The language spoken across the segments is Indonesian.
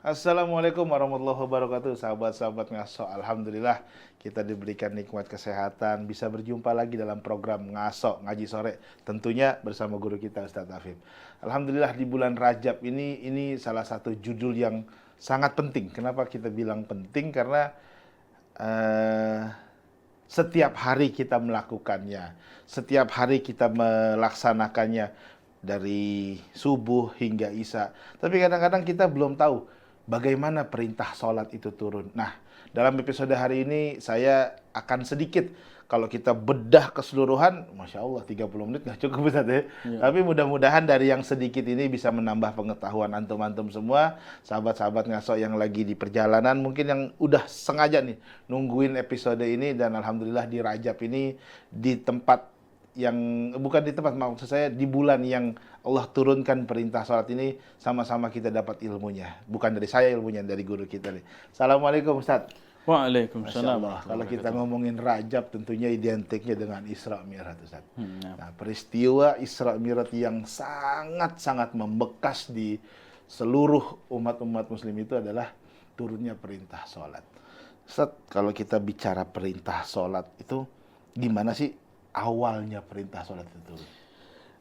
Assalamualaikum warahmatullahi wabarakatuh, sahabat-sahabat ngaso. Alhamdulillah kita diberikan nikmat kesehatan, bisa berjumpa lagi dalam program ngaso ngaji sore, tentunya bersama guru kita Ustadz Afif. Alhamdulillah di bulan Rajab ini salah satu judul yang sangat penting. Kenapa kita bilang penting? Karena setiap hari kita melakukannya, setiap hari kita melaksanakannya dari subuh hingga isya. Tapi kadang-kadang kita belum tahu bagaimana perintah sholat itu turun. Nah, dalam episode hari ini saya akan sedikit, kalau kita bedah keseluruhan, Masya Allah 30 menit nggak cukup Ustaz ya. Tapi mudah-mudahan dari yang sedikit ini bisa menambah pengetahuan antum-antum semua, sahabat-sahabat ngaso yang lagi di perjalanan, mungkin yang udah sengaja nih nungguin episode ini, dan Alhamdulillah di Rajab ini, di tempat yang bukan di tempat, maksud saya di bulan yang Allah turunkan perintah sholat ini, sama-sama kita dapat ilmunya. Bukan dari saya ilmunya, dari guru kita nih. Assalamualaikum Ustaz. Waalaikumsalam. Kalau kita ngomongin Rajab tentunya identiknya dengan Isra Mi'raj Ustaz. Nah, peristiwa Isra Mi'raj yang sangat-sangat membekas di seluruh umat-umat muslim itu adalah turunnya perintah sholat. Ustaz, kalau kita bicara perintah sholat itu gimana sih awalnya perintah sholat itu?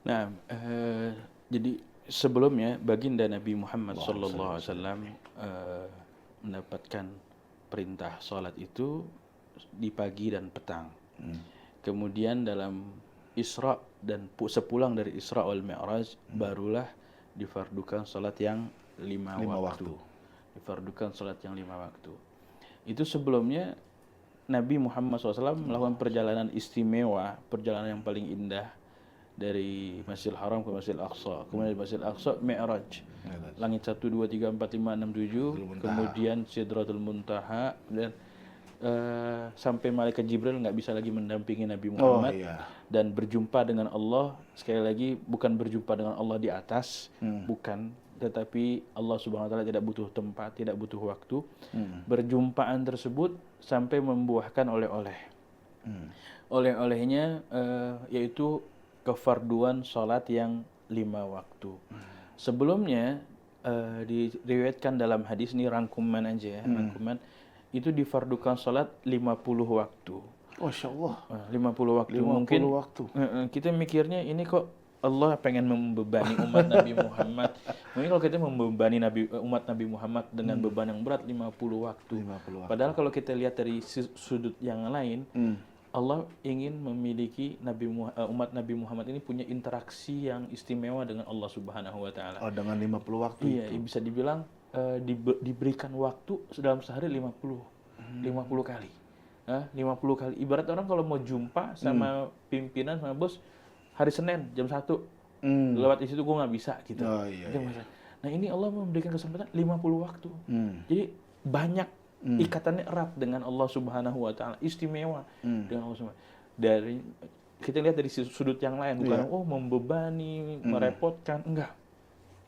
Nah, jadi sebelumnya baginda Nabi Muhammad SAW mendapatkan perintah sholat itu di pagi dan petang. Kemudian dalam Isra dan sepulang dari Isra wal Mi'raj barulah difardukan sholat yang lima waktu. Difardukan sholat yang 5 waktu. Itu sebelumnya Nabi Muhammad SAW melakukan perjalanan istimewa, perjalanan yang paling indah dari Masjidil Haram ke Masjidil Aqsa. Kemudian dari Masjidil Aqsa, Mi'raj. Langit 1, 2, 3, 4, 5, 6, 7. Kemudian Sidratul Muntaha. Dan sampai Malaikat Jibril nggak bisa lagi mendampingi Nabi Muhammad. Dan berjumpa dengan Allah. Sekali lagi, bukan berjumpa dengan Allah di atas. Bukan. Tetapi Allah Subhanahu wa taala tidak butuh tempat, tidak butuh waktu. Berjumpaan tersebut sampai membuahkan oleh-oleh. Oleh-olehnya yaitu kefarduan salat yang 5 waktu. Sebelumnya diriwayatkan dalam hadis, ini rangkuman aja ya, rangkuman itu difardukan salat 50 waktu. Masya Allah. 50 waktu. 50 Mungkin waktu. Kita mikirnya ini kok Allah pengen membebani umat Nabi Muhammad. Mungkin kalau kita membebani umat Nabi Muhammad dengan beban yang berat 50 waktu. 50 waktu. Padahal kalau kita lihat dari sudut yang lain, Allah ingin memiliki umat Nabi Muhammad ini punya interaksi yang istimewa dengan Allah Subhanahu wa taala. Oh, dengan 50 waktu iya, itu bisa dibilang diberikan waktu dalam sehari 50 kali. 50 kali. Ibarat orang kalau mau jumpa sama pimpinan, sama bos, hari Senin jam 1 lewat di situ gue nggak bisa gitu. Nah ini Allah memberikan kesempatan 50 waktu. Jadi banyak ikatannya erat dengan Allah Subhanahu wa taala, istimewa dengan Allah Subhanahu. Dari kita lihat dari sudut yang lain, bukan membebani, merepotkan, enggak.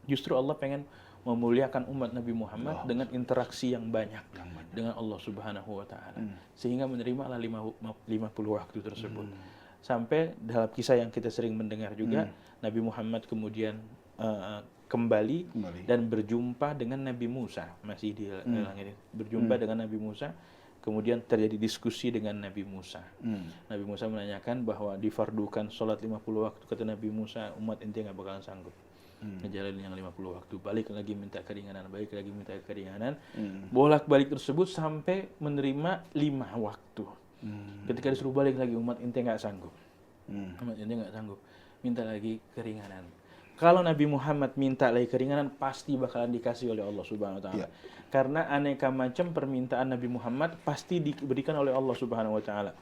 Justru Allah pengen memuliakan umat Nabi Muhammad dengan interaksi yang banyak dengan Allah Subhanahu wa taala. Sehingga menerimalah 50 waktu tersebut. Sampai dalam kisah yang kita sering mendengar juga, Nabi Muhammad kemudian kembali dan berjumpa dengan Nabi Musa, masih di langit. Berjumpa dengan Nabi Musa, kemudian terjadi diskusi dengan Nabi Musa. Nabi Musa menanyakan bahwa difardukan sholat 50 waktu, kata Nabi Musa, umat ente nggak bakalan sanggup ngejalanin yang 50 waktu. Balik lagi minta keringanan, balik lagi minta keringanan. Bolak-balik tersebut sampai menerima 5 waktu. Ketika disuruh balik lagi, umat ente nggak sanggup. Umat ente nggak sanggup, minta lagi keringanan. Kalau Nabi Muhammad minta lagi keringanan, pasti bakalan dikasih oleh Allah Subhanahu wa taala. Karena aneka macam permintaan Nabi Muhammad pasti diberikan oleh Allah Subhanahu wa taala.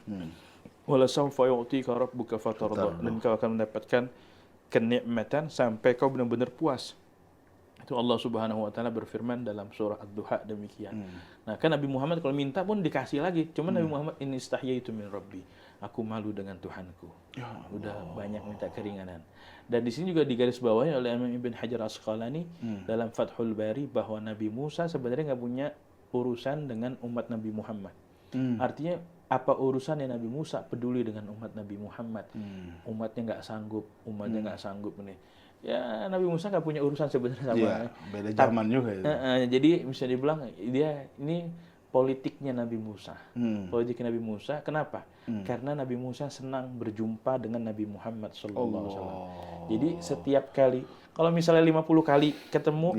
Wala sawfa yu'tika rabbuka fatarda. Dan kau akan mendapatkan kenikmatan sampai kau benar-benar puas. Itu Allah Subhanahu wa taala berfirman dalam surah Ad-Duha demikian. Nah, kan Nabi Muhammad kalau minta pun dikasih lagi. Cuma Nabi Muhammad, ini istahyaitu min rabbi. Aku malu dengan Tuhanku. Udah banyak minta keringanan. Dan di sini juga digarisbawahi oleh Imam Ibn Hajar Asqalani dalam Fathul Bari bahwa Nabi Musa sebenarnya nggak punya urusan dengan umat Nabi Muhammad. Artinya apa urusannya Nabi Musa peduli dengan umat Nabi Muhammad? Umatnya nggak sanggup, nih. ya Nabi Musa nggak punya urusan sebenarnya sama. Iya, beda zaman juga itu. Jadi bisa dibilang dia ini politiknya Nabi Musa. Politiknya Nabi Musa, kenapa? Karena Nabi Musa senang berjumpa dengan Nabi Muhammad SAW. Jadi setiap kali, kalau misalnya 50 kali ketemu,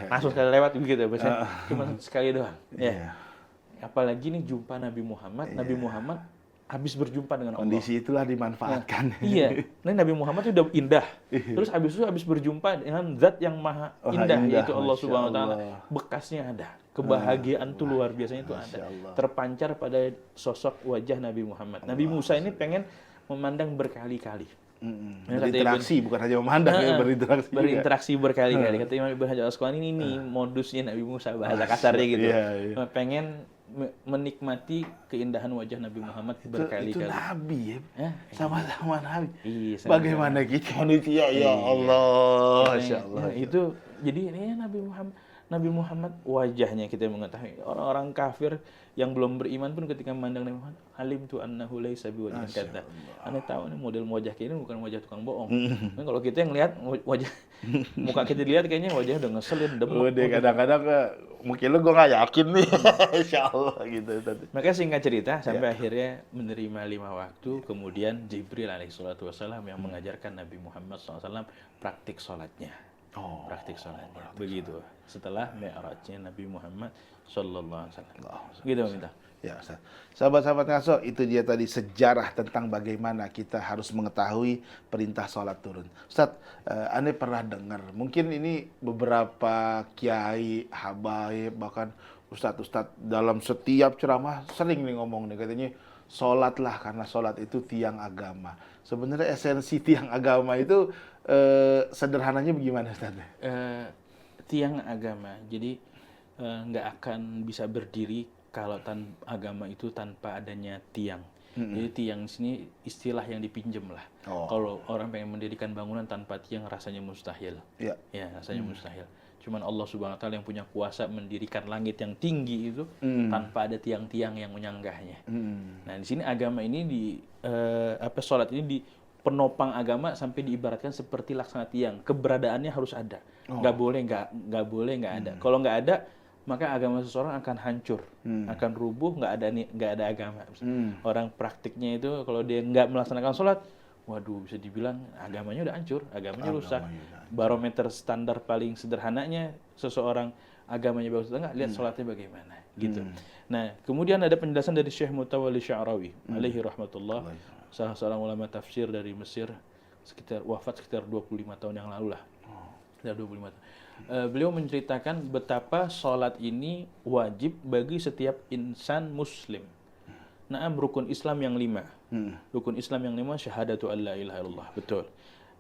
langsung sekali lewat begitu, biasanya cuma sekali doang. Ya. Apalagi nih jumpa Nabi Muhammad, Nabi Muhammad habis berjumpa dengan Allah. Kondisi itulah dimanfaatkan. Iya, nah Nabi Muhammad itu udah indah. Terus habis berjumpa dengan zat yang maha indah, yaitu Allah Subhanahu Wa Taala. Bekasnya ada, kebahagiaan tuh luar biasanya itu ada, terpancar pada sosok wajah Nabi Muhammad. Nabi Musa ini pengen memandang berkali-kali. Berinteraksi, bukan hanya memandang, berinteraksi berkali-kali. Kata Imam Ibn Hajar Al-Asqalani ini modusnya Nabi Musa, bahasa kasarnya gitu. Pengen menikmati keindahan wajah Nabi Muhammad berkali-kali. Itu Nabi ya, sama-sama Nabi. Iya, bagaimana kita manusia, ya Allah, Masya Allah. Itu jadi ini Nabi Muhammad wajahnya kita mengetahui. Orang-orang kafir yang belum beriman pun ketika memandang Nabi Muhammad, alim tu annahu laisa biwajhin kadzdzab. Anda tahu nih model wajah kita ini bukan wajah tukang bohong. Kalau kita yang lihat wajah muka kita dilihat kayaknya wajahnya udah ngeselin, demam. Udah kadang-kadang mungkin lu gue nggak yakin nih, Insya Allah gitu. Makanya singkat cerita sampai akhirnya menerima 5 waktu, kemudian Jibril alaihissalatu wassalam yang mengajarkan Nabi Muhammad SAW praktik sholatnya. Praktik sholatnya. Begitu. Setelah mi'rajnya Nabi Muhammad sallallahu alaihi wasallam. Gitu minta. Ya, Ustaz. Sahabat-sahabat ngaso, itu dia tadi sejarah tentang bagaimana kita harus mengetahui perintah sholat turun. Ustaz, Ane pernah dengar, mungkin ini beberapa kiai, habaib, bahkan ustadz-ustadz dalam setiap ceramah sering nih ngomong nih, katanya sholatlah karena sholat itu tiang agama. Sebenarnya esensi tiang agama itu sederhananya bagaimana, Ustaz? Tiang agama, jadi nggak akan bisa berdiri kalau agama itu tanpa adanya tiang. Jadi tiang di sini istilah yang dipinjam lah. Kalau orang pengen mendirikan bangunan tanpa tiang rasanya mustahil. Ya, rasanya mustahil. Cuman Allah Subhanahu Wa Taala yang punya kuasa mendirikan langit yang tinggi itu tanpa ada tiang-tiang yang menyanggahnya. Nah di sini agama ini sholat ini di penopang agama sampai diibaratkan seperti laksana tiang. Keberadaannya harus ada. Nggak boleh nggak ada. Kalau nggak ada, maka agama seseorang akan hancur, akan rubuh, nggak ada agama. Orang praktiknya itu kalau dia nggak melaksanakan sholat, waduh bisa dibilang agamanya udah hancur, agamanya rusak. Barometer standar paling sederhananya seseorang agamanya bagus atau nggak, lihat sholatnya bagaimana, gitu. Nah, kemudian ada penjelasan dari Syekh Mutawalli Sya'rawi, alaihi rahmatullah, salah seorang ulama tafsir dari Mesir, wafat sekitar 25 tahun yang lalu lah. Sekitar 25 tahun. Beliau menceritakan betapa sholat ini wajib bagi setiap insan muslim. Naam, rukun Islam yang 5. Rukun Islam yang 5, syahadatu an la ilaha illallah. Betul.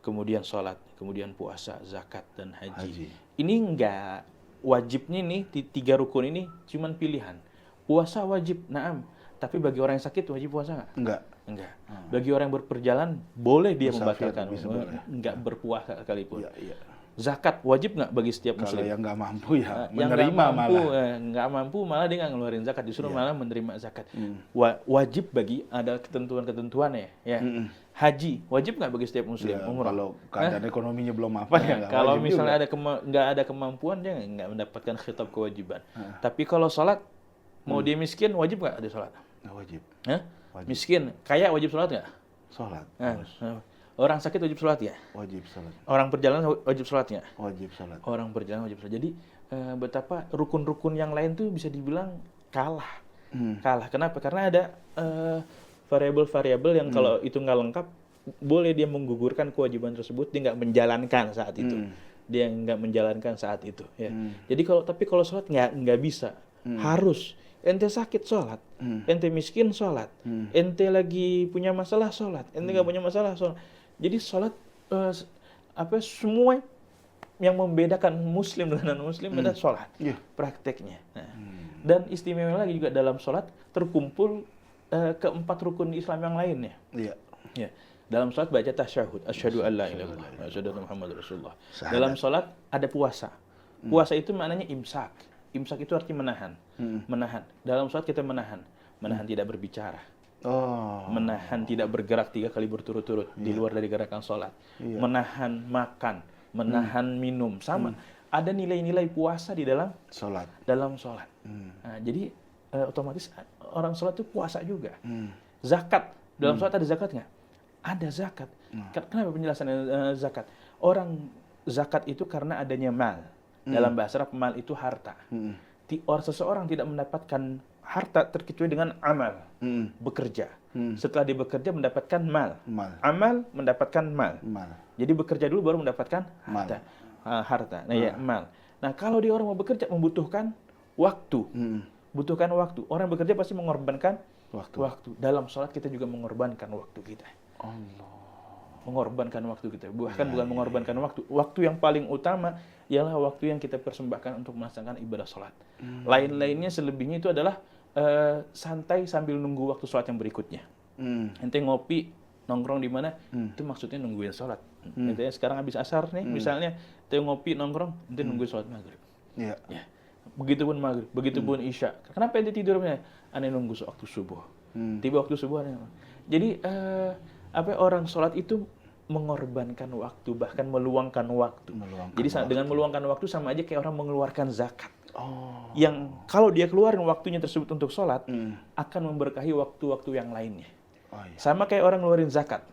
Kemudian sholat, kemudian puasa, zakat, dan haji. Ini enggak wajibnya nih, 3 rukun ini cuman pilihan. Puasa wajib, naam. Tapi bagi orang yang sakit wajib puasa nggak? Enggak. Bagi orang yang berperjalanan boleh dia membatalkan. Enggak berpuasa sekalipun. Zakat wajib nggak bagi setiap muslim? Kalau yang nggak mampu ya menerima malah. Nggak mampu malah dia nggak ngeluarin zakat, justru malah menerima zakat. Wajib bagi ada ketentuan-ketentuannya ya. Haji wajib nggak bagi setiap muslim? Umrah. Kalau keadaan ekonominya belum apa ya nggak wajib. Kalau misalnya nggak ada kemampuan dia nggak mendapatkan khitab kewajiban. Tapi kalau sholat mau dia miskin wajib nggak ada sholat? Nggak wajib. Wajib. Miskin kaya wajib sholat nggak? Sholat. Orang sakit wajib sholat ya? Wajib sholat. Orang perjalanan wajib sholat ya? Wajib sholat. Orang perjalanan wajib sholat. Jadi betapa rukun-rukun yang lain tuh bisa dibilang kalah. Kalah. Kenapa? Karena ada variabel-variabel yang kalau itu nggak lengkap, boleh dia menggugurkan kewajiban tersebut, dia nggak menjalankan saat itu. Dia nggak menjalankan saat itu. Ya. Jadi kalau sholat nggak bisa. Harus. Ente sakit sholat, ente miskin sholat, ente lagi punya masalah sholat, ente nggak punya masalah sholat. Jadi sholat semua yang membedakan muslim dengan non muslim adalah sholat, prakteknya. Nah, dan istimewa lagi juga dalam sholat terkumpul keempat rukun Islam yang lainnya. Ya. Dalam sholat baca tasyahud, asyhadu an la ilaha illallah wa asyhadu anna muhammadar rasulullah. Dalam sholat ada puasa. Puasa itu maknanya imsak. Imsak itu artinya menahan. Menahan. Dalam sholat kita menahan. Menahan tidak berbicara. Menahan tidak bergerak 3 kali berturut-turut di luar dari gerakan sholat. Menahan makan menahan minum, sama. Ada nilai-nilai puasa di dalam Sholat. sholat. Nah, jadi otomatis orang sholat itu puasa juga. Hmm. Zakat, dalam sholat ada zakat nggak? Ada zakat. Kenapa penjelasan zakat? Orang zakat itu karena adanya mal. Dalam bahasa Arab, mal itu harta. Seseorang tidak mendapatkan harta terkecuali dengan amal, bekerja. Setelah dia bekerja mendapatkan mal. Amal mendapatkan mal. Jadi bekerja dulu baru mendapatkan harta. Harta. Nah, ya, mal. Nah, kalau dia orang mau bekerja membutuhkan waktu. Butuhkan waktu. Orang bekerja pasti mengorbankan waktu. Dalam sholat kita juga mengorbankan waktu kita. Allah. Mengorbankan waktu kita. Bukan mengorbankan waktu. Waktu yang paling utama ialah waktu yang kita persembahkan untuk melaksanakan ibadah sholat. Lain-lainnya selebihnya itu adalah santai sambil nunggu waktu sholat yang berikutnya. Ente ngopi, nongkrong di mana, itu maksudnya nungguin sholat. Ente sekarang habis asar nih, misalnya, ente ngopi, nongkrong, ente nungguin sholat maghrib. Ya. Begitupun maghrib, begitupun isya. Kenapa ente tidurnya? Ane nunggu waktu subuh. Tiba waktu subuh, jadi orang sholat itu mengorbankan waktu, bahkan meluangkan waktu. Jadi dengan meluangkan waktu sama aja kayak orang mengeluarkan zakat. Yang kalau dia keluarin waktunya tersebut untuk sholat, akan memberkahi waktu-waktu yang lainnya. Sama kayak orang ngeluarin zakat.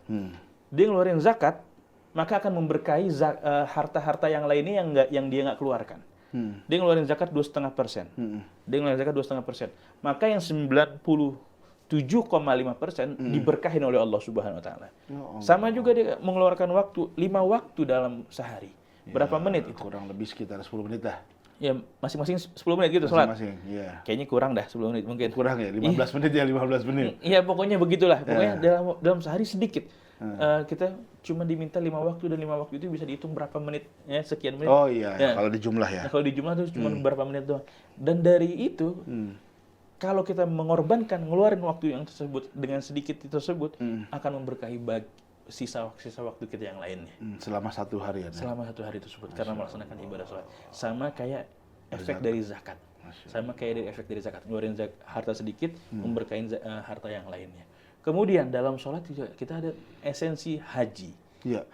Dia ngeluarin zakat, maka akan memberkahi harta-harta yang lainnya yang dia nggak keluarkan. Dia ngeluarin zakat 2,5%. Dia ngeluarin zakat 2,5%. Maka yang 97,5% diberkahin oleh Allah Subhanahu wa taala. Sama juga dia mengeluarkan waktu 5 waktu dalam sehari. Berapa menit itu? Kurang lebih sekitar 10 menit dah. Ya, masing-masing 10 menit gitu sholat. Masing-masing, iya. Kayaknya kurang dah 10 menit mungkin. Kurang ya, 15 menit ya, 15 menit. Iya, pokoknya begitulah. Pokoknya dalam sehari sedikit. Kita cuma diminta 5 waktu, dan 5 waktu itu bisa dihitung berapa menit, ya, sekian menit. Oh iya, kalau dijumlah ya. Nah, kalau dijumlah itu cuma berapa menit doang. Dan dari itu, kalau kita mengorbankan, ngeluarin waktu yang tersebut dengan sedikit tersebut, akan memberkahi sisa waktu kita yang lainnya. Selama 1 hari ya. Selama 1 hari tersebut, karena melaksanakan ibadah sholat. Sama kayak efek dari zakat. Sama kayak dari efek dari zakat. Ngeluarin harta sedikit, memberkahi harta yang lainnya. Kemudian dalam sholat juga kita ada esensi haji.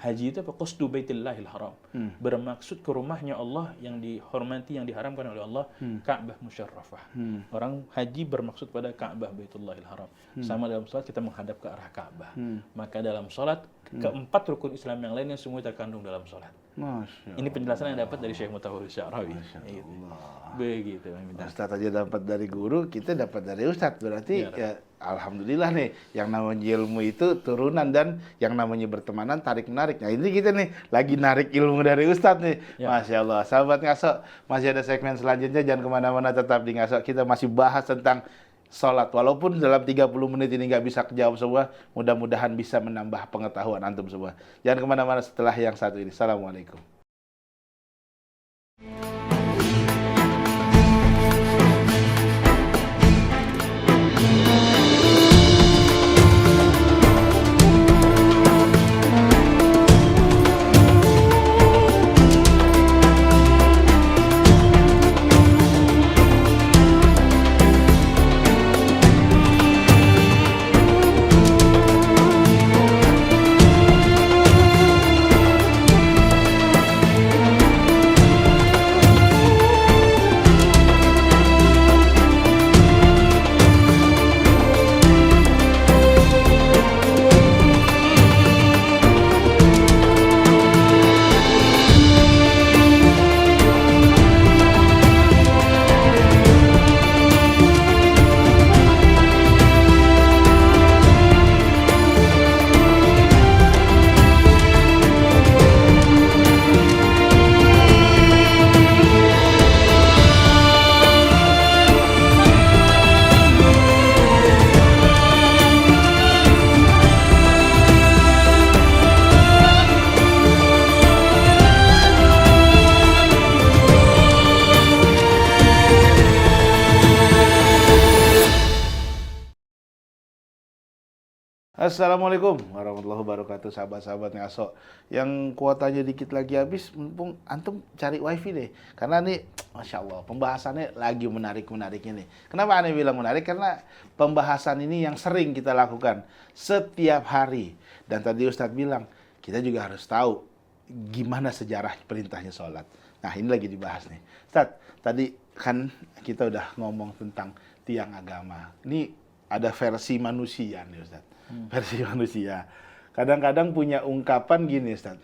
Haji itu apa? Qasdu Baitillahil Haram. Bermaksud ke rumahnya Allah yang dihormati, yang diharamkan oleh Allah, Ka'bah Musyarrafah. Orang haji bermaksud pada Ka'bah Baitullahil Haram. Sama dalam sholat kita menghadap ke arah Ka'bah. Maka dalam sholat, keempat rukun Islam yang lainnya semua terkandung dalam sholat. Ini penjelasan yang dapat dari Syekh Mutawalli Sya'rawi. Begitu. Ustaz aja dapat dari guru, kita dapat dari Ustaz. Berarti ya alhamdulillah nih, yang namanya ilmu itu turunan, dan yang namanya bertemanan tarik-menarik. Nah ini kita nih lagi narik ilmu dari Ustaz nih. Masya Allah. Sahabat Ngaso, masih ada segmen selanjutnya. Jangan kemana-mana, tetap di Ngaso. Kita masih bahas tentang sholat. Walaupun dalam 30 menit ini nggak bisa kejawab semua, mudah-mudahan bisa menambah pengetahuan antum semua. Jangan kemana-mana setelah yang satu ini. Assalamualaikum. Assalamualaikum warahmatullahi wabarakatuh, sahabat-sahabat Ngaso. Yang kuotanya dikit lagi habis, mumpung antum cari wifi deh. Karena nih, Masya Allah, pembahasannya lagi menarik-menariknya nih. Kenapa aneh bilang menarik? Karena pembahasan ini yang sering kita lakukan setiap hari. Dan tadi Ustadz bilang, kita juga harus tahu gimana sejarah perintahnya sholat. Nah, ini lagi dibahas nih. Ustaz, tadi kan kita udah ngomong tentang tiang agama. Ini ada versi manusia nih, Ustaz. Versi manusia. Kadang-kadang punya ungkapan gini, Ustaz.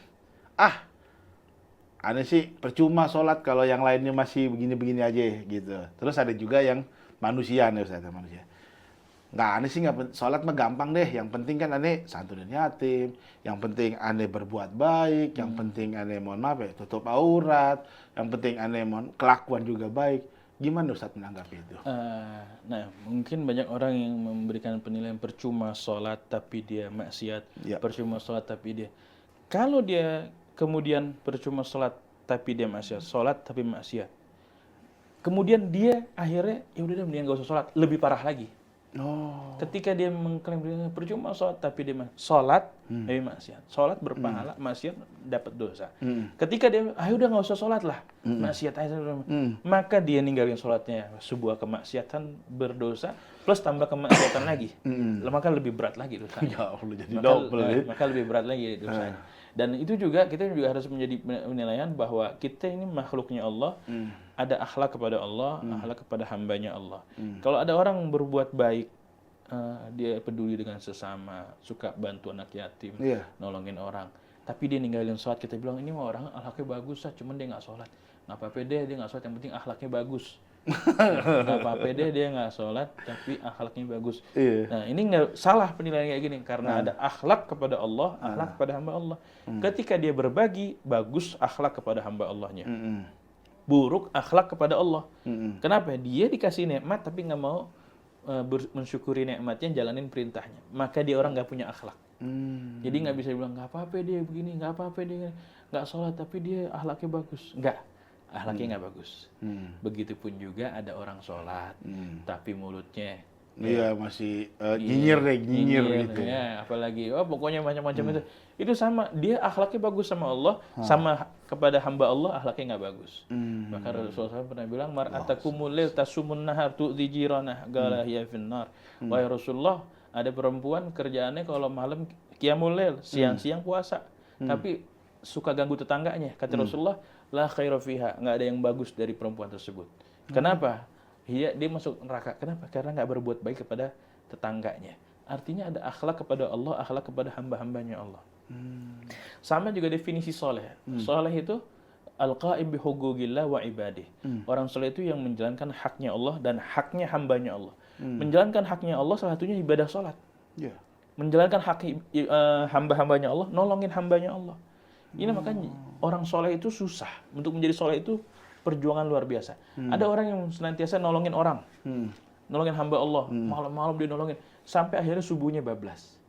Aneh sih percuma sholat kalau yang lainnya masih begini-begini aja gitu. Terus ada juga yang manusia nih, Ustaz, manusia. Nggak, aneh sih nggak, sholat mah gampang deh. Yang penting kan aneh santunin yatim. Yang penting aneh berbuat baik. Yang penting aneh mohon maaf ya, tutup aurat. Yang penting aneh kelakuan juga baik. Gimana Ustaz menanggapi itu? Nah, mungkin banyak orang yang memberikan penilaian percuma sholat tapi dia maksiat. Ya. Percuma sholat tapi dia. Kalau dia kemudian percuma sholat tapi dia maksiat. Sholat tapi maksiat. Kemudian dia akhirnya, ya udah deh mendingan gak usah sholat. Lebih parah lagi. Oh. Ketika dia mengklaim percuma sholat tapi dia sholat tapi maksiat, sholat berpahala, maksiat dapat dosa. Ketika dia udah nggak usah sholat lah, maksiat aja, maka dia ninggalin sholatnya, sebuah kemaksiatan berdosa plus tambah kemaksiatan lagi, maka lebih berat lagi dosanya. Ya Allah, jadi double. Maka lebih berat lagi dosanya. Dan itu juga kita juga harus menjadi penilaian bahwa kita ini makhluknya Allah, ada akhlak kepada Allah, akhlak kepada hambanya Allah. Kalau ada orang berbuat baik, dia peduli dengan sesama, suka bantu anak yatim, nolongin orang, tapi dia ninggalin sholat, kita bilang ini mah orang akhlaknya bagus, cuman dia nggak sholat. Nggak apa-apa deh, dia nggak sholat, yang penting akhlaknya bagus. Nggak apa-apa deh, dia nggak sholat, tapi akhlaknya bagus. Nah, ini nggak salah penilaian kayak gini, karena ada akhlak kepada Allah, akhlak kepada hamba Allah. Ketika dia berbagi, bagus akhlak kepada hamba Allahnya. Buruk akhlak kepada Allah. Kenapa? Dia dikasih nikmat tapi nggak mau mensyukuri nikmatnya, jalanin perintahnya. Maka dia orang nggak punya akhlak. Jadi nggak bisa bilang nggak apa-apa dia begini, nggak apa-apa dia nggak sholat tapi dia akhlaknya bagus. Nggak, akhlaknya nggak bagus. Begitupun juga ada orang sholat tapi mulutnya masih nyinyir gitu. Ya, apalagi pokoknya macam-macam itu sama, dia akhlaknya bagus sama Allah, sama kepada hamba Allah akhlaknya nggak bagus. Maka Rasulullah SAW pernah bilang, mar'atakumul lail tasumun nahar tu'dhi jiranah gala hiya finnar. Wahai Rasulullah, ada perempuan kerjaannya kalau malam qiyamul lail, siang-siang puasa, tapi suka ganggu tetangganya. Kata Rasulullah, la khaira fiha, nggak ada yang bagus dari perempuan tersebut. Kenapa? Dia masuk neraka. Kenapa? Karena nggak berbuat baik kepada tetangganya. Artinya ada akhlak kepada Allah, akhlak kepada hamba-hambanya Allah. Sama juga definisi soleh. Soleh itu al-qa'im bi hugugillah wa ibadih. Orang soleh itu yang menjalankan haknya Allah dan haknya hambanya Allah. Menjalankan haknya Allah salah satunya ibadah sholat. Menjalankan hak hamba-hambanya Allah, nolongin hambanya Allah. Ini makanya orang soleh itu susah. Untuk menjadi soleh itu perjuangan luar biasa. Ada orang yang senantiasa nolongin orang, nolongin hamba Allah, malam-malam dia nolongin, sampai akhirnya subuhnya bablas.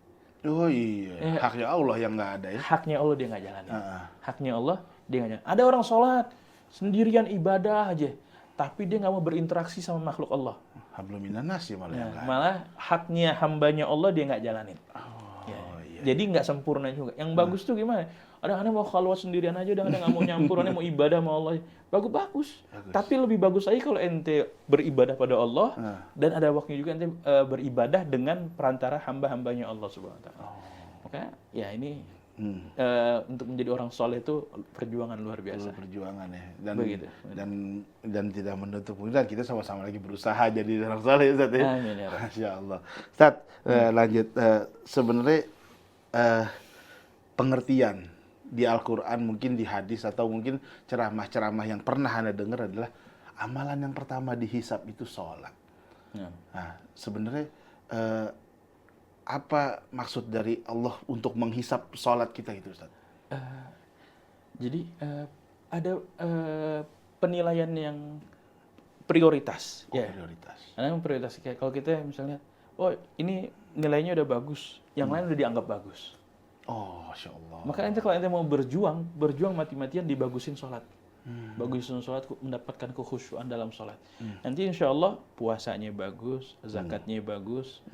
Oh iya, haknya Allah yang nggak ada ya? Haknya Allah dia nggak jalanin. Haknya Allah dia nggak jalanin. Ada orang sholat sendirian ibadah aja, tapi dia nggak mau berinteraksi sama makhluk Allah. Hablum minan nas ya malah yang nggak ada. Malah haknya hambanya Allah dia nggak jalanin. Jadi nggak sempurna juga. Yang bagus tuh gimana? Ada aneh mau khalwat sendirian aja, udah nggak mau nyampur, aneh mau ibadah sama Allah. Bagus. Tapi lebih bagus lagi kalau ente beribadah pada Allah dan ada waktunya juga ente beribadah dengan perantara hamba-hambanya Allah Subhanahu Wa Taala. Maka ya ini untuk menjadi orang soleh itu perjuangan luar biasa. Perjuangan ya. Dan tidak menutup kemungkinan kita sama-sama lagi berusaha jadi orang soleh, Ustaz ya. Amin ya Rabbi. Masya Allah. Ustaz, lanjut. Sebenarnya pengertian di Al-Quran, mungkin di hadis, atau mungkin ceramah-ceramah yang pernah Anda dengar adalah amalan yang pertama dihisab itu sholat. Nah, sebenarnya apa maksud dari Allah untuk menghisab sholat kita itu, Ustaz? Jadi ada penilaian yang prioritas. Prioritas. Karena prioritas kayak kalau kita misalnya, ini nilainya udah bagus, yang lain udah dianggap bagus. Oh, Masya Allah. Maka ente kalau ente mau berjuang mati-matian dibagusin sholat. Bagusin sholat, mendapatkan kekhusyuan dalam sholat. Nanti insya Allah puasanya bagus, zakatnya bagus,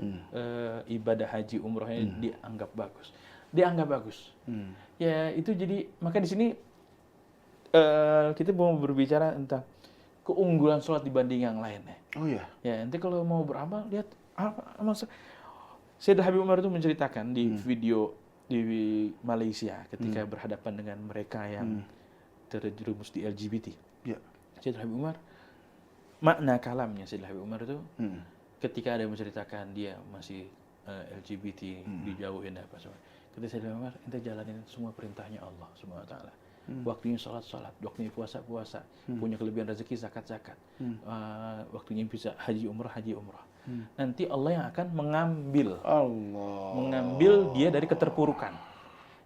ibadah haji umrohnya dianggap bagus. Ya itu jadi, maka di sini kita mau berbicara tentang keunggulan sholat dibanding yang lain. Oh iya. Ya nanti kalau mau beramal lihat apa maksud. Sayyidina Habib Umar itu menceritakan di video di Malaysia ketika berhadapan dengan mereka yang terjerumus di LGBT. Ya. Sayyidina Habib Umar, makna kalamnya Sayyidina Habib Umar itu ketika ada yang menceritakan dia masih LGBT, dijauhin apa semua. Ketika Sayyidina Umar, ente jalanin semua perintahnya Allah Subhanahu wa taala. Waktunya sholat, waktunya puasa, punya kelebihan rezeki zakat, waktunya bisa haji umrah. Nanti Allah yang akan mengambil dia dari keterpurukan.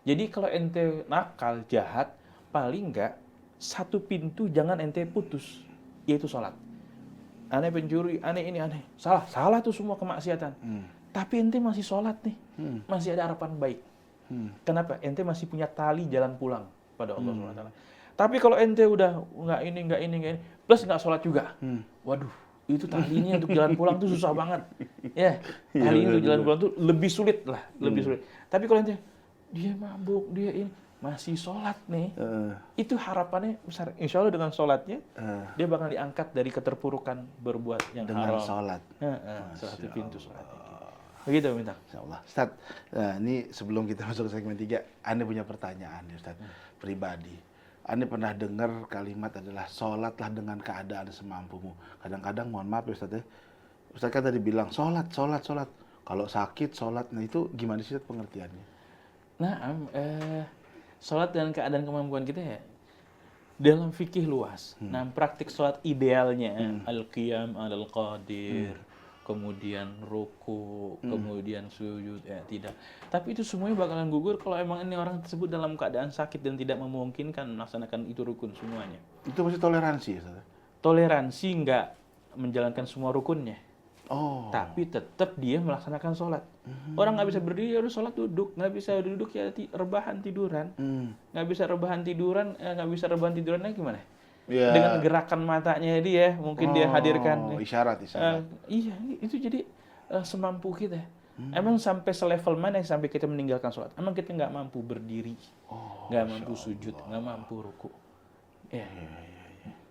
Jadi kalau ente nakal, jahat, paling enggak satu pintu jangan ente putus, yaitu sholat. Aneh pencuri, aneh. Salah tuh semua kemaksiatan. Tapi ente masih sholat nih, masih ada harapan baik. Kenapa? Ente masih punya tali jalan pulang pada Allah SWT. Tapi kalau ente udah nggak ini, plus nggak sholat juga, waduh, itu talinya untuk jalan pulang tuh susah banget. Ya, talinya untuk jalan pulang tuh lebih sulit. Tapi kalau ente dia mabuk, dia ini masih sholat nih, itu harapannya besar. Insya Allah dengan sholatnya dia bakal diangkat dari keterpurukan berbuat yang dengan haram. sholat. Salah satu pintu sholat. Begitu minta. Insyaallah. Ustaz, ini sebelum kita masuk ke segmen 3, Anda punya pertanyaan ya Ustaz, pribadi. Anda pernah dengar kalimat adalah sholatlah dengan keadaan semampumu. Kadang-kadang mohon maaf ya Ustaz ya. Ustaz kan tadi bilang sholat. Kalau sakit sholat, nah itu gimana sih Ustaz pengertiannya? Nah, sholat dengan keadaan kemampuan kita ya dalam fikih luas. Nah, praktik sholat idealnya al-qiyam al-qadir, kemudian ruku, kemudian sujud, tidak. Tapi itu semuanya bakalan gugur kalau emang ini orang tersebut dalam keadaan sakit dan tidak memungkinkan melaksanakan itu rukun semuanya. Itu masih toleransi ya Ustaz? Toleransi nggak menjalankan semua rukunnya. Tapi tetap dia melaksanakan sholat. Orang nggak bisa berdiri harus sholat duduk, nggak bisa duduk ya rebahan tiduran, nggak bisa rebahan tiduran gimana? Ya. Dengan gerakan matanya dia mungkin dia hadirkan isyarat. Iya, itu jadi semampu kita. Emang sampai selevel mana sampai kita meninggalkan sholat? Emang kita nggak mampu berdiri, nggak mampu sujud, nggak mampu ruku.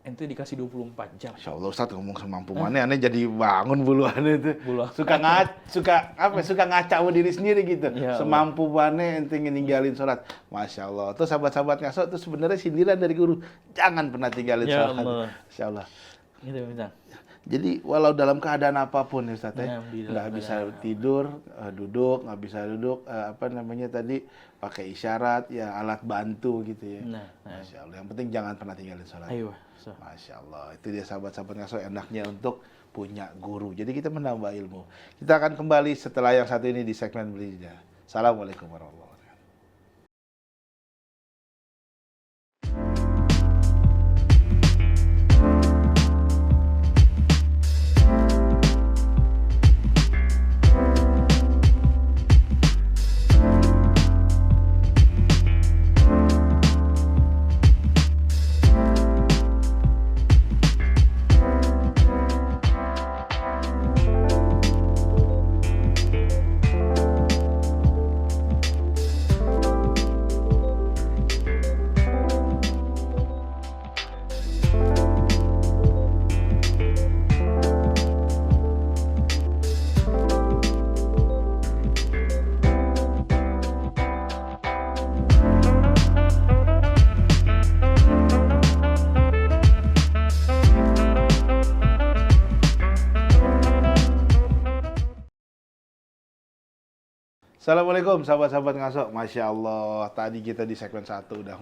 Ente dikasih 24 jam. Insya Allah Ustaz ngomong semampu mana, aneh jadi bangun buluan itu. Suka ngaca sama diri sendiri gitu. Ya, semampu mana ente ninggalin sholat. Masya Allah. Tuh sahabat-sahabat ngaso itu sebenarnya sindiran dari guru. Jangan pernah tinggalin sholat. Insya Allah. Gitu, minta. Jadi walau dalam keadaan apapun ya Ustaz ya, nggak bisa tidur, duduk, nggak bisa duduk, pakai isyarat, ya alat bantu gitu ya. Masya Allah. Yang penting jangan pernah tinggalin sholat. Masya Allah. Itu dia sahabat-sahabat ngaso enaknya untuk punya guru. Jadi kita menambah ilmu. Kita akan kembali setelah yang satu ini di segmen berikutnya. Assalamualaikum warahmatullahi wabarakatuh. Assalamualaikum sahabat-sahabat ngaso. Masya Allah, tadi kita di segmen 1 udah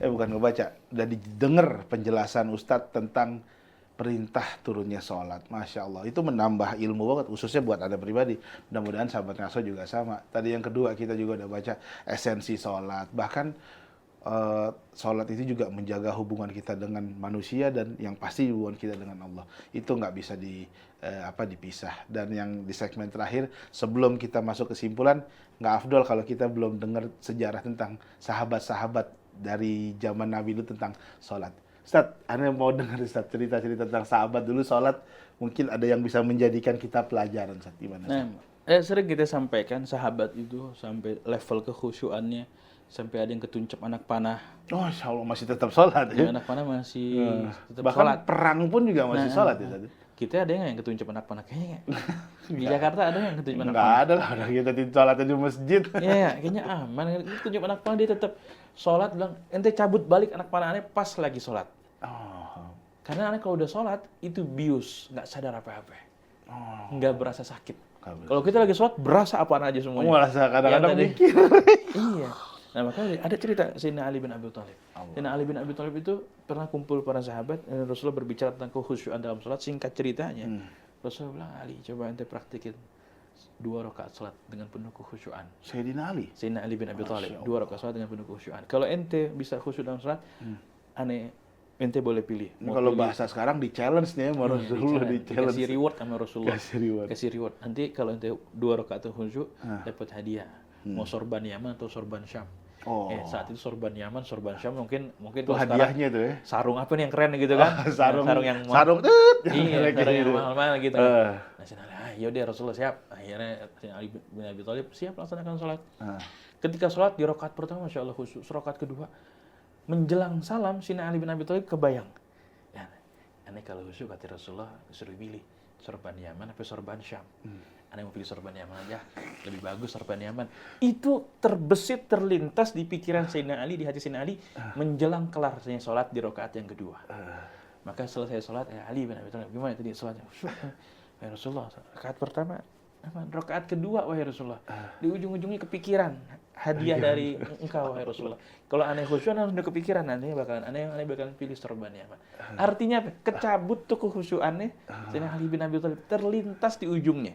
udah didengar penjelasan Ustadz tentang perintah turunnya sholat. Masya Allah, itu menambah ilmu banget, khususnya buat Anda pribadi. Mudah-mudahan sahabat ngaso juga sama. Tadi yang kedua kita juga udah baca esensi sholat. Bahkan sholat itu juga menjaga hubungan kita dengan manusia dan yang pasti hubungan kita dengan Allah. Itu nggak bisa dipisah. Dan yang di segmen terakhir, sebelum kita masuk kesimpulan, nggak afdol kalau kita belum dengar sejarah tentang sahabat-sahabat dari zaman Nabi itu tentang sholat. Ustaz, Anda mau dengar Ustaz cerita-cerita tentang sahabat dulu sholat, mungkin ada yang bisa menjadikan kita pelajaran Ustaz. Gimana Ustaz? Sering kita sampaikan sahabat itu sampai level kekhusyuannya sampai ada yang ketuncap anak panah. Oh, insya Allah masih tetap sholat ya. Anak panah masih tetap bahkan sholat. Perang pun juga masih sholat ya. Kita ada yang ketunjuk anak-anak kayaknya nggak? Di Jakarta ada yang ketunjuk Nggak anak-anak? ada lah, udah kita sholatnya di masjid. Iya, kayaknya aman. Ketunjuk anak-anak dia tetap sholat, bilang ente cabut balik anak panahnya pas lagi sholat. Oh, Karena anak kalau udah sholat itu bius, nggak sadar apa-apa, oh. nggak berasa sakit. Nggak Kalau kita lagi sholat berasa apaan aja semuanya. Malah kadang-kadang Yang tadi- mikir. Iya. Nah makanya ada cerita Sayyidina Ali bin Abi Thalib. Sayyidina Ali bin Abi Thalib itu pernah kumpul para sahabat, Rasulullah berbicara tentang kekhusyuan dalam sholat. Singkat ceritanya, Rasulullah bilang, Ali coba ente praktikin 2 rakaat sholat dengan penuh kekhusyuan. Sayyidina Ali. Sayyidina Ali bin Abi Masya Thalib, Allah. 2 rakaat sholat dengan penuh kekhusyuan. Kalau ente bisa khusyuk dalam sholat, ente boleh pilih. Ini kalau bahasa sekarang di challenge nih ya, sama Rasulullah di challenge. Kasih reward sama Rasulullah. Kasih reward. Nanti kalau ente 2 rakaat khusyuk, dapat hadiah. Mau sorban Yaman atau sorban Syam. Oh. Saat itu sorban Yaman, sorban Syam mungkin Itu kalau sekarang hadiahnya tuh ya. sarung apa nih yang keren gitu kan? Sarung yang sarung tut. iya, sarung yang gitu. mahal-mahal gitu. Eh. Nah, yaudah Rasulullah siap. Akhirnya Ali bin Abi Thalib siap laksanakan sholat. Ketika sholat di rakaat pertama, Masya Allah khusyuk. Rakaat kedua, menjelang salam, Sayyidina Ali bin Abi Thalib kebayang. Ya, aneh kalau khusyuk kata Rasulullah, suruh pilih sorban Yaman apa sorban Syam. Aneh mau pilih sorban Yaman aja, lebih bagus sorban Yaman. Itu terbesit, terlintas di pikiran Sayyidina Ali, di hati Sayyidina Ali, menjelang kelarnya sholat di rakaat yang kedua. Maka selesai sholat, Ali bin Abi Thalib, gimana tadi sholatnya? Ya Rasulullah, rakaat pertama, rakaat kedua, wahai Rasulullah. Di ujung-ujungnya kepikiran hadiah dari engkau, wahai Rasulullah. Kalau aneh khusyuk, udah kepikiran, aneh bakalan pilih sorban Yaman. Artinya apa? Kecabut tuh kekhusyuannya, Sayyidina Ali bin Abi Thalib terlintas di ujungnya.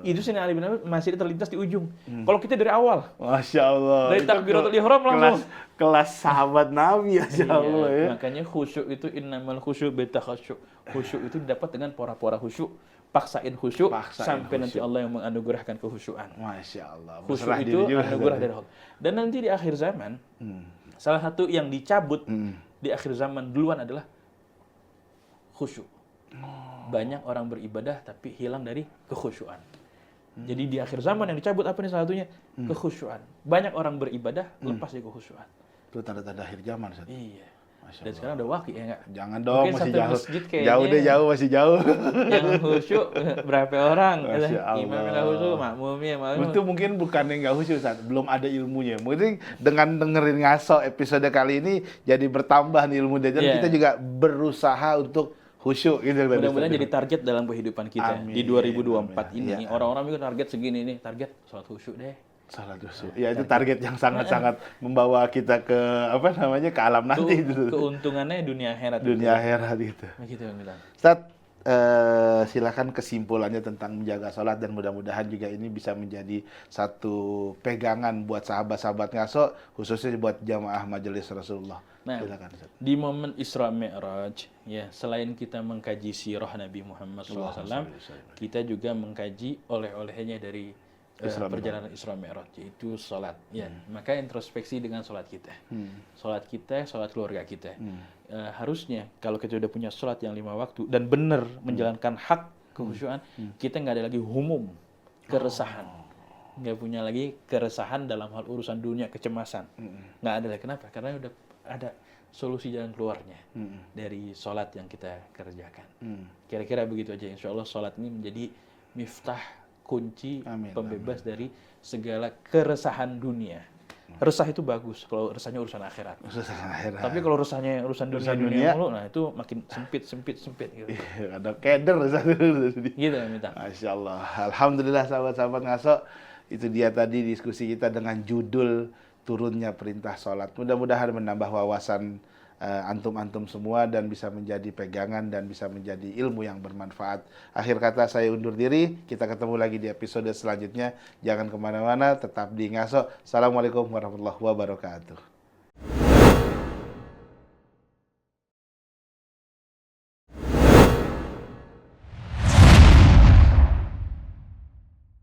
Itu Sayyidina Ali bin Abi Thalib masih terlintas di ujung. Kalau kita dari awal, Masya Allah. dari Itu takbiratul ihram langsung. kelas sahabat Nabi ya, Iya, Allah ya. makanya khusyuk itu innamal khusyuk beta khusyuk. Khusyuk itu didapat dengan pora-pora khusyuk. Paksain khusyuk sampai nanti Allah yang menganugerahkan kekhusyuan. Masya Allah. Khusyuk Berserah itu diri juga. anugerah dari Allah. Dan nanti di akhir zaman, salah satu yang dicabut di akhir zaman duluan adalah khusyuk. Banyak orang beribadah tapi hilang dari kekhusyuan. Jadi di akhir zaman yang dicabut apa nih salah satunya? Kekhusyuan. Banyak orang beribadah lepas dari kekhusyuan. Itu tanda-tanda akhir zaman, Ustaz. Iya. Masya Dan Allah. sekarang ada wakil ya nggak? Jangan dong, Mungkin masih satu jauh. masjid kayaknya Jauh deh, jauh, masih jauh. Yang khusyuk berapa orang? Masya Allah. Imam yang nggak khusyuk, makmumnya makmum. Itu mungkin bukan yang nggak khusyuk, Ustaz. Belum ada ilmunya. Mungkin dengan dengerin ngaso episode kali ini jadi bertambah nih ilmu dan Iya. kita juga berusaha untuk khusyuk gitu. Mudah-mudahan jadi target dalam kehidupan kita Amin. di 2024 Amin. ini. Iya. Orang-orang mikir target segini nih, target sholat khusyuk deh. Salah khusyuk. Ya itu target yang sangat-sangat membawa kita ke apa namanya ke alam nanti itu. Keuntungannya dunia akhirat. Dunia akhirat itu. Begitu Bang Milan. Ustaz, silakan kesimpulannya tentang menjaga sholat dan mudah-mudahan juga ini bisa menjadi satu pegangan buat sahabat-sahabat ngaso khususnya buat jamaah majelis Rasulullah. Nah, Silakan Ustaz. di momen Isra Mi'raj, ya selain kita mengkaji sirah Nabi Muhammad SAW, kita juga mengkaji oleh-olehnya dari perjalanan Isra Mi'raj, yaitu sholat. Ya, maka introspeksi dengan sholat kita, sholat kita, sholat keluarga kita. Harusnya kalau kita udah punya sholat yang 5 waktu dan benar menjalankan hak kekhusyuan, kita nggak ada lagi humum, keresahan. Nggak punya lagi keresahan dalam hal urusan dunia, kecemasan. Nggak ada lagi. Kenapa? Karena udah ada solusi jalan keluarnya dari sholat yang kita kerjakan. Kira-kira begitu aja. Insya Allah sholat ini menjadi miftah, kunci pembebas dari segala keresahan dunia. Resah itu bagus kalau resahnya urusan akhirat. Tapi kalau resahnya urusan dunia mulu, nah itu makin sempit gitu. Ada keder Gitu ya, minta. Masya Allah. Alhamdulillah sahabat-sahabat ngaso. Itu dia tadi diskusi kita dengan judul turunnya perintah sholat. Mudah-mudahan menambah wawasan antum-antum semua dan bisa menjadi pegangan dan bisa menjadi ilmu yang bermanfaat. Akhir kata saya undur diri. Kita ketemu lagi di episode selanjutnya. Jangan kemana-mana, tetap di Ngaso. Assalamualaikum warahmatullahi wabarakatuh.